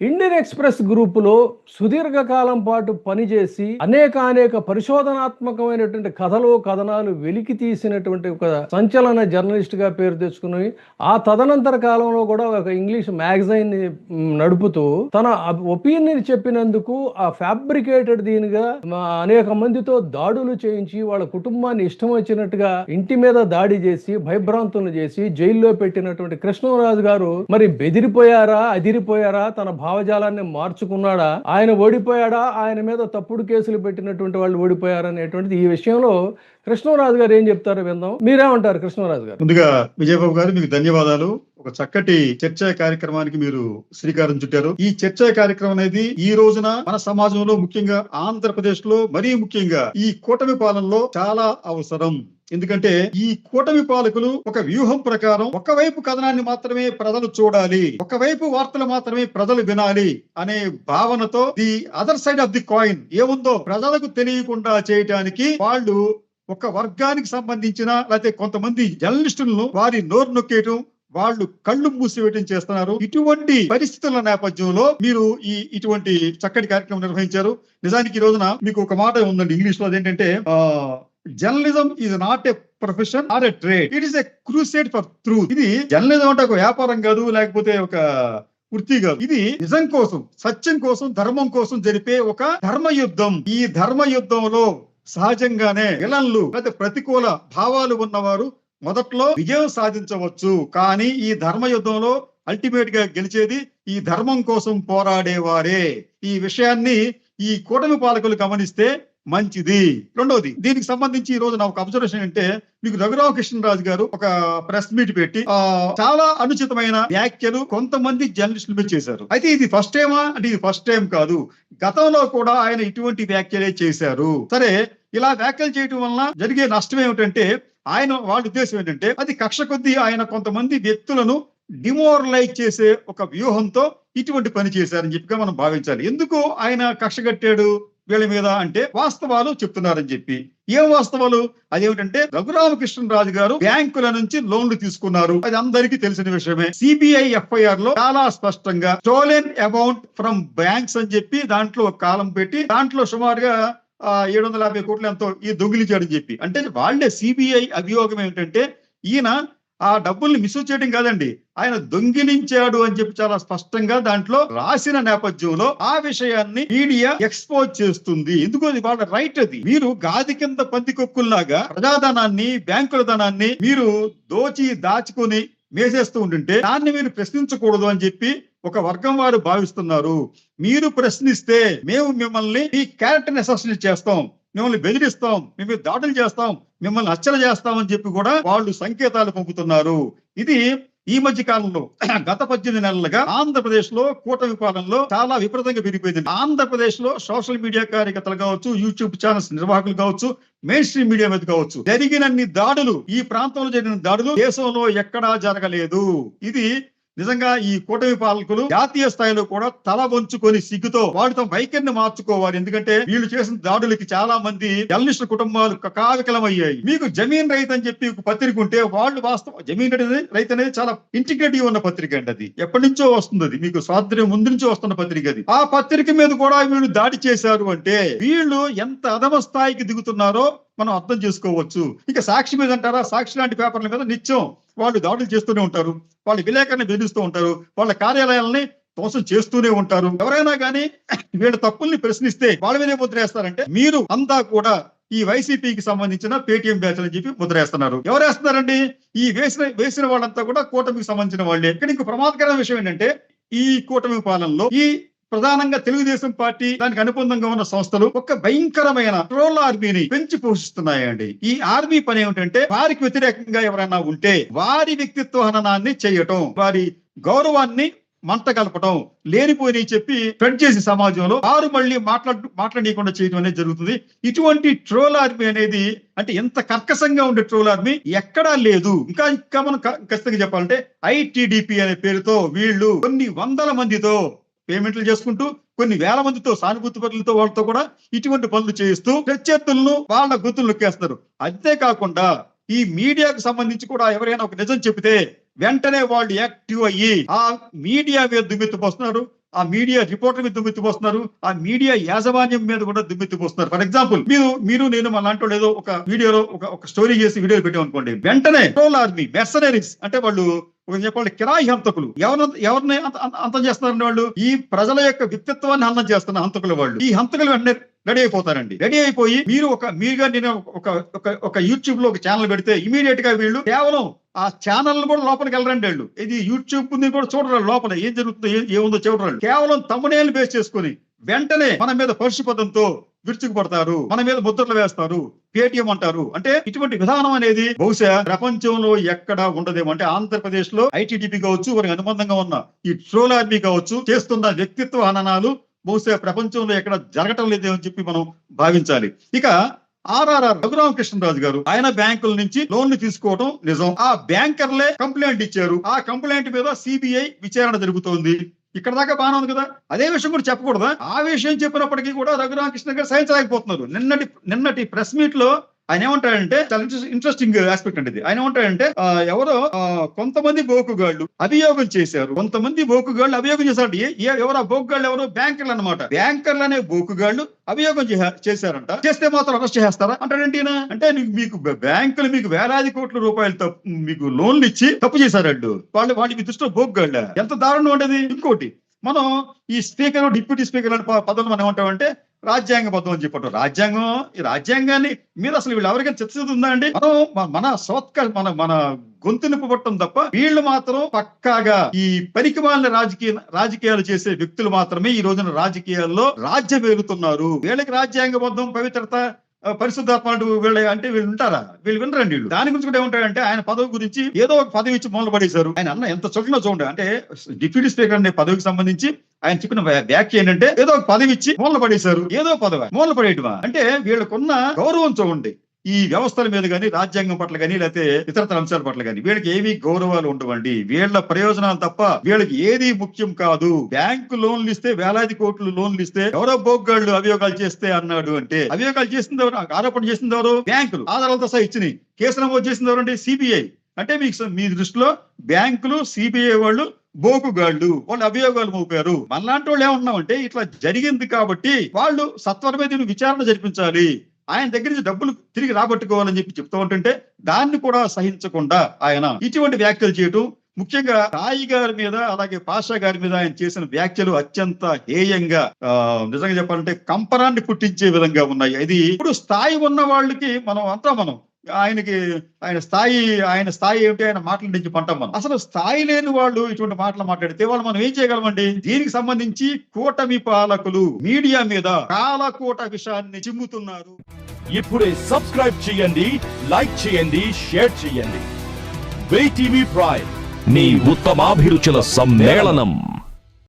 Indian express గ్రూపులో సుదీర్ఘకాలం పాటు పనిచేసి అనేక పరిశోధనాత్మకమైనటువంటి కథలు, కథనాలు వెలికి తీసినటువంటి ఒక సంచలన జర్నలిస్ట్‌గా పేరు తెచ్చుకుని, ఆ తదనంతర కాలంలో కూడా ఒక ఇంగ్లీష్ మ్యాగజైన్‌ని నడుపుతూ తన ఒపీనియన్ చెప్పినందుకు ఆ ఫ్యాబ్రికేటెడ్ దీనిగా అనేక మందితో దాడులు చేయించి వాళ్ళ కుటుంబాన్ని ఇష్టం వచ్చినట్టుగా ఇంటి మీద దాడి చేసి భయభ్రాంతులను చేసి జైల్లో పెట్టినటువంటి కృష్ణరాజు గారు మరి బెదిరిపోయారా, అదిరిపోయారా, తన భావజాలాన్ని మార్చుకున్నాడా, ఆయన ఓడిపోయాడా, ఆయన మీద తప్పుడు కేసులు పెట్టినటువంటి వాళ్ళు ఓడిపోయారా అనేటువంటిది ఈ విషయంలో కృష్ణరాజు గారు ఏం చెప్తారో విందాం. మీరేమంటారు కృష్ణరాజు గారు? ముందుగా విజయబాబు గారు మీకు ధన్యవాదాలు. ఒక చక్కటి చర్చా కార్యక్రమానికి మీరు శ్రీకారం చుట్టారు. ఈ చర్చా కార్యక్రమం అనేది ఈ రోజున మన సమాజంలో, ముఖ్యంగా ఆంధ్రప్రదేశ్ లో మరీ ముఖ్యంగా ఈ కూటమి పాలనలో చాలా అవసరం. ఎందుకంటే ఈ కూటమి పాలకులు ఒక వ్యూహం ప్రకారం ఒకవైపు కథనాన్ని మాత్రమే ప్రజలు చూడాలి, ఒకవైపు వార్తలు మాత్రమే ప్రజలు వినాలి అనే భావనతో the other side of the coin ఏముందో ప్రజలకు తెలియకుండా చేయటానికి వాళ్ళు ఒక వర్గానికి సంబంధించిన లేకపోతే కొంతమంది జర్నలిస్టులను వారి నోరు నొక్కేయటం, వాళ్ళు కళ్ళు మూసివేయటం చేస్తున్నారు. ఇటువంటి పరిస్థితుల నేపథ్యంలో మీరు ఇటువంటి చక్కటి కార్యక్రమం నిర్వహించారు. నిజానికి ఈ రోజున మీకు ఒక మాట ఉందండి ఇంగ్లీష్ లో, అదేంటంటే journalism is not a profession or a trade, it is a crusade for truth. ఇది జర్నలిజం అంటే ఒక వ్యాపారం కాదు, లేకపోతే ఒక వృత్తి కాదు. ఇది నిజం కోసం, సత్యం కోసం, ధర్మం కోసం జరిపే ఒక ధర్మ యుద్ధం. ఈ ధర్మ యుద్ధంలో సహజంగానే విలన్లు లేకపోతే ప్రతికూల భావాలు ఉన్నవారు మొదట్లో విజయం సాధించవచ్చు, కానీ ఈ ధర్మ యుద్ధంలో అల్టిమేట్ గా గెలిచేది ఈ ధర్మం కోసం పోరాడేవారే. ఈ విషయాన్ని ఈ కూటమి పాలకులు గమనిస్తే మంచిది. రెండోది, దీనికి సంబంధించి ఈ రోజు నా ఒక అబ్జర్వేషన్ అంటే, మీకు రఘురామకృష్ణరాజు గారు ఒక ప్రెస్ మీట్ పెట్టి చాలా అనుచితమైన వ్యాఖ్యలు కొంతమంది జర్నలిస్టుల మీద చేశారు. అయితే ఇది ఫస్ట్ టైమా అంటే ఇది ఫస్ట్ టైం కాదు, గతంలో కూడా ఆయన ఇటువంటి వ్యాఖ్యలే చేశారు. సరే, ఇలా వ్యాఖ్యలు చేయటం వలన జరిగే నష్టం ఏమిటంటే, వాళ్ళ ఉద్దేశం ఏంటంటే అది కక్ష కొద్దీ ఆయన కొంతమంది వ్యక్తులను డిమోరలైజ్ చేసే ఒక వ్యూహంతో ఇటువంటి పని చేశారని చెప్పి మనం భావించాలి. ఎందుకు ఆయన కక్ష కట్టాడు వీళ్ళ మీద అంటే, వాస్తవాలు చెప్తున్నారని చెప్పి. ఏం వాస్తవాలు? అదేమిటంటే, రఘురామకృష్ణరాజు గారు బ్యాంకుల నుంచి లోన్లు తీసుకున్నారు, అది అందరికీ తెలిసిన విషయమే. సిబిఐ ఎఫ్ఐఆర్ లో చాలా స్పష్టంగా స్టోలెన్ అమౌంట్ ఫ్రమ్ బ్యాంక్స్ అని చెప్పి దాంట్లో ఒక కాలం పెట్టి, దాంట్లో సుమారుగా 750 కోట్లు ఎంతో ఈ దొంగిలించాడని చెప్పి. అంటే వాళ్ళే సిబిఐ అభియోగం ఏమిటంటే, ఈయన ఆ డబ్బుల్ని మిస్యూజ్ చేయడం కాదండి, ఆయన దొంగిలించాడు అని చెప్పి చాలా స్పష్టంగా దాంట్లో రాసిన నేపథ్యంలో ఆ విషయాన్ని మీడియా ఎక్స్పోజ్ చేస్తుంది. ఎందుకు? అది వాళ్ళ రైట్. అది మీరు గాది కింద పందికొక్కుల్లాగా ప్రజాధనాన్ని, బ్యాంకుల ధనాన్ని మీరు దాచుకొని మేసేస్తూ ఉంటుంటే దాన్ని మీరు ప్రశ్నించకూడదు అని చెప్పి ఒక వర్గం వారు భావిస్తున్నారు. మీరు ప్రశ్నిస్తే మేము మిమ్మల్ని ఈ క్యారెక్టర్ అసాసినేట్ చేస్తాం, మిమ్మల్ని బెదిరిస్తాం, మేము దాడులు చేస్తాం, మిమ్మల్ని హత్యలు చేస్తామని చెప్పి కూడా వాళ్ళు సంకేతాలు పంపుతున్నారు. ఇది ఈ మధ్య కాలంలో గత 18 నెలలుగా ఆంధ్రప్రదేశ్ లో కూటమి పాలనలో చాలా విపరీతంగా పెరిగిపోయింది. ఆంధ్రప్రదేశ్ లో సోషల్ మీడియా కార్యకర్తలు కావచ్చు, యూట్యూబ్ ఛానల్స్ నిర్వాహకులు కావచ్చు, మెయిన్ స్ట్రీమ్ మీడియా మీద కావచ్చు, జరిగినన్ని దాడులు, ఈ ప్రాంతంలో జరిగిన దాడులు దేశంలో ఎక్కడా జరగలేదు. ఇది నిజంగా ఈ కూటమి పాలకులు జాతీయ స్థాయిలో కూడా తల వంచుకొని సిగ్గుతో వాళ్ళు తమ వైఖరిని మార్చుకోవాలి. ఎందుకంటే వీళ్ళు చేసిన దాడులకి చాలా మంది జర్నలిస్టుల కుటుంబాలు కావికలమయ్యాయి. మీకు జమీన్ రైతు అని చెప్పి ఒక పత్రిక ఉంటే, వాళ్ళు వాస్తవం జమీన్ రైతు అనేది చాలా ఇంటిగ్రిటీ ఉన్న పత్రిక అండి. అది ఎప్పటి నుంచో వస్తుంది, అది మీకు స్వాతంత్ర్యం ముందు నుంచో వస్తున్న పత్రిక. అది ఆ పత్రిక మీద కూడా వీళ్ళు దాడి చేశారు అంటే వీళ్ళు ఎంత అధమ స్థాయికి దిగుతున్నారో మనం అర్థం చేసుకోవచ్చు. ఇక సాక్షి మీద అంటారా, సాక్షి లాంటి పేపర్ల మీద నిత్యం వాళ్ళు దాడులు చేస్తూనే ఉంటారు, వాళ్ళ విలేకరుని బెదిరిస్తూ ఉంటారు, వాళ్ళ కార్యాలయాలని ధ్వంసం చేస్తూనే ఉంటారు. ఎవరైనా కానీ వీళ్ళ తప్పుల్ని ప్రశ్నిస్తే వాళ్ళ మీదే ముద్ర వేస్తారంటే, మీరు అంతా కూడా ఈ వైసీపీకి సంబంధించిన పేటీఎం బ్యాచ్ అని చెప్పి ముద్ర వేస్తున్నారు. ఎవరు వేస్తున్నారండి? ఈ వేసిన వాళ్ళంతా కూడా కూటమికి సంబంధించిన వాళ్ళే. ఇక్కడ ఇంకో ప్రమాదకరమైన విషయం ఏంటంటే, ఈ కూటమి పాలనలో ఈ ప్రధానంగా తెలుగుదేశం పార్టీ దానికి అనుబంధంగా ఉన్న సంస్థలు ఒక భయంకరమైన ట్రోల్ ఆర్మీని పెంచి పోషిస్తున్నాయండి. ఈ ఆర్మీ పని ఏమిటంటే, వారికి వ్యతిరేకంగా ఎవరైనా ఉంటే వారి వ్యక్తిత్వ హననాన్ని చేయటం, వారి గౌరవాన్ని మంట కలపటం, లేనిపోయి చెప్పి స్ప్రెడ్ చేసి సమాజంలో వారు మళ్ళీ మాట్లాడనీయకుండా చేయడం అనేది జరుగుతుంది. ఇటువంటి ట్రోల్ ఆర్మీ అనేది, అంటే ఎంత కర్కశంగా ఉండే ట్రోల్ ఆర్మీ ఎక్కడా లేదు. ఇంకా మనం ఖచ్చితంగా చెప్పాలంటే, ఐటీడీపీ అనే పేరుతో వీళ్ళు కొన్ని వందల మందితో పేమెంట్లు చేసుకుంటూ, కొన్ని వేల మందితో సానుభూతి పరులతో వాళ్ళతో కూడా ఇటువంటి పనులు చేయిస్తూ ప్రత్యర్థులను వాళ్ళ గుర్తులు నొక్కేస్తారు. అంతేకాకుండా ఈ మీడియాకు సంబంధించి కూడా ఎవరైనా ఒక నిజం చెబితే వెంటనే వాళ్ళు యాక్టివ్ అయ్యి ఆ మీడియా మీద దుమ్మెత్తిపోస్తున్నారు, ఆ మీడియా రిపోర్టర్ మీద దుమ్మెత్తిపోస్తున్నారు, ఆ మీడియా యాజమాన్యం మీద కూడా దుమ్మెత్తిపోస్తున్నారు. ఫర్ ఎగ్జాంపుల్ మీరు నేను మన లాంటి ఏదో ఒక వీడియోలో ఒక స్టోరీ చేసి వీడియో పెట్టాం అనుకోండి, వెంటనే ట్రోల్ ఆర్మీ, మెర్సనరీస్ అంటే వాళ్ళు ఒక చెప్పాలి కిరాయి హంతకులు, ఎవరిని అంతం చేస్తున్నారండి వాళ్ళు, ఈ ప్రజల యొక్క వ్యక్తిత్వాన్ని హంతం చేస్తున్న హంతకులు వాళ్ళు. ఈ హంతకులు వెంటనే రెడీ అయిపోతారండి. రెడీ అయిపోయి మీరుగా నేను ఒక యూట్యూబ్ లో ఒక ఛానల్ పెడితే ఇమీడియట్ గా వీళ్ళు కేవలం ఆ ఛానల్ కూడా లోపలికి వెళ్ళరండి. వాళ్ళు ఇది యూట్యూబ్ ని కూడా చూడరు, లోపల ఏం జరుగుతుందో ఏముందో చూడరు. కేవలం తమ్మునేలు బేస్ చేసుకుని వెంటనే మన మీద పరుషుపదంతో విరుచుకుపడతారు, మన మీద ముద్రలు వేస్తారు, పేటిఎం అంటారు. అంటే ఇటువంటి విధానం అనేది బహుశా ప్రపంచంలో ఎక్కడా ఉండదేమో. అంటే ఆంధ్రప్రదేశ్ లో ఐటీడీపీ కావచ్చు, వారికి అనుబంధంగా ఉన్న ఈ ట్రోల్ ఆర్మీ కావచ్చు చేస్తున్న వ్యక్తిత్వ హననాలు బహుశా ప్రపంచంలో ఎక్కడ జరగటం లేదేమని చెప్పి మనం భావించాలి. ఇక ఆర్ఆర్ఆర్ రఘురామకృష్ణరాజు గారు ఆయన బ్యాంకుల నుంచి లోన్లు తీసుకోవడం నిజం. ఆ బ్యాంకర్లే కంప్లైంట్ ఇచ్చారు. ఆ కంప్లైంట్ మీద సిబిఐ విచారణ జరుగుతోంది. ఇక్కడ దాకా బాగానే ఉంది కదా, అదే విషయం కూడా చెప్పకూడదా? ఆ విషయం చెప్పినప్పటికీ కూడా రఘురామకృష్ణ గారు సహించలేకపోతున్నారు. నిన్నటి ప్రెస్ మీట్ లో ఆయన ఏమంటాడంటే, చాలా ఇంట్రెస్టింగ్ ఆస్పెక్ట్ అండి ఇది. ఆయన ఏమంటాడంటే ఎవరో కొంతమంది బోకుగాళ్లు అభియోగం చేశారు, కొంతమంది బోకుగాళ్లు అభియోగం చేశారు. ఎవరు ఆ బోకుగాళ్ళు? ఎవరు? బ్యాంకర్లు అన్నమాట. బ్యాంకర్లు అనే బోకుగాళ్లు అభియోగం చేశారంట. చేస్తే మాత్రం అరెస్ట్ చేస్తారా అంటాడంటే ఈయన. అంటే మీకు బ్యాంకులు మీకు వేలాది కోట్ల రూపాయలు మీకు లోన్లు ఇచ్చి తప్పు చేశారండు వాళ్ళు మీ దృష్టిలో బోకుగాళ్ళ. ఎంత దారుణం ఉండేది. ఇంకోటి, మనం ఈ స్పీకర్, డిప్యూటీ స్పీకర్ అనే పదవులు మనం ఏమంటామంటే రాజ్యాంగబద్ధం అని చెప్పటం. ఈ రాజ్యాంగాన్ని మీద అసలు వీళ్ళు ఎవరికైనా చిత్తశుద్ధి ఉందా అండి? మనం మన గొంతు నింపబట్టం తప్ప వీళ్ళు మాత్రం పక్కాగా ఈ పనికిమాలిన రాజకీయాలు చేసే వ్యక్తులు మాత్రమే ఈ రోజున రాజకీయాల్లో రాజ్యమేలుతున్నారు. వీళ్ళకి రాజ్యాంగబద్ధం, పవిత్రత, పరిశుద్ధాత్మ వీళ్ళు ఉంటారా? వీళ్ళు వినరండి. వీళ్ళు దాని గురించి కూడా ఏమంటాడంటే, ఆయన పదవి గురించి ఏదో ఒక పదవి ఇచ్చి మూల పడేశారు. ఆయన అన్న ఎంత చోట్ల చూడండి. అంటే డిప్యూటీ స్పీకర్ అనే పదవికి సంబంధించి ఆయన చెప్పిన వ్యాఖ్య ఏంటంటే, ఏదో ఒక పదవి ఇచ్చి మూల పడేశారు. ఏదో పదవి మూల పడేయటమా అంటే వీళ్ళకున్న గౌరవం చూడండి. ఈ వ్యవస్థల మీద కానీ, రాజ్యాంగం పట్ల కానీ, లేకపోతే ఇతరతర అంశాల పట్ల కానీ వీళ్ళకి ఏవి గౌరవాలు ఉండవండి. వీళ్ళ ప్రయోజనాలు తప్ప వీళ్ళకి ఏది ముఖ్యం కాదు. బ్యాంకు లోన్లు ఇస్తే, వేలాది కోట్లు లోన్లు ఇస్తే ఎవరో బోగ్గాళ్ళు అభియోగాలు చేస్తే అన్నాడు అంటే, అభియోగాలు చేసింది ఎవరు? ఆరోపణ చేసింది ఎవరు? బ్యాంకులు. ఆధారాలతో సహా ఇచ్చినాయి. కేసు నమోదు చేసింది ఎవరంటే సిబిఐ. అంటే మీ దృష్టిలో బ్యాంకులు, సిబిఐ వాళ్ళు బోకుగాళ్ళు, వాళ్ళు అభియోగాలు మోపారు. మనలాంటి వాళ్ళు ఏమన్నామంటే, ఇట్లా జరిగింది కాబట్టి వాళ్ళు సత్వరమే దీన్ని విచారణ జరిపించాలి, ఆయన దగ్గర నుంచి డబ్బులు తిరిగి రాబట్టుకోవాలని చెప్తూ ఉంటుంటే దాన్ని కూడా సహించకుండా ఆయన ఇటువంటి వ్యాఖ్యలు చేయటం, ముఖ్యంగా సాయి గారి మీద అలాగే పాషా గారి మీద ఆయన చేసిన వ్యాఖ్యలు అత్యంత హేయంగా, నిజంగా చెప్పాలంటే కంపరాన్ని పుట్టించే విధంగా ఉన్నాయి. ఇది ఇప్పుడు స్థాయి ఉన్న వాళ్ళకి మనం ఆయన స్థాయి ఏమిటి, ఆయన మాటల నుంచి పంటాం. మనం అసలు స్థాయి లేని వాళ్ళు ఇటువంటి మాటలు మాట్లాడితే వాళ్ళు మనం ఏం చేయగలమండి? దీనికి సంబంధించి కూటమి పాలకులు మీడియా మీద కాలకూట విషయాన్ని చిమ్ముతున్నారు. ఇప్పుడే సబ్స్క్రైబ్ చేయండి, లైక్ చేయండి, షేర్ చేయండి. VTV ప్రైమ్, నీ ఉత్తమాభిరుచుల సమ్మేళనం.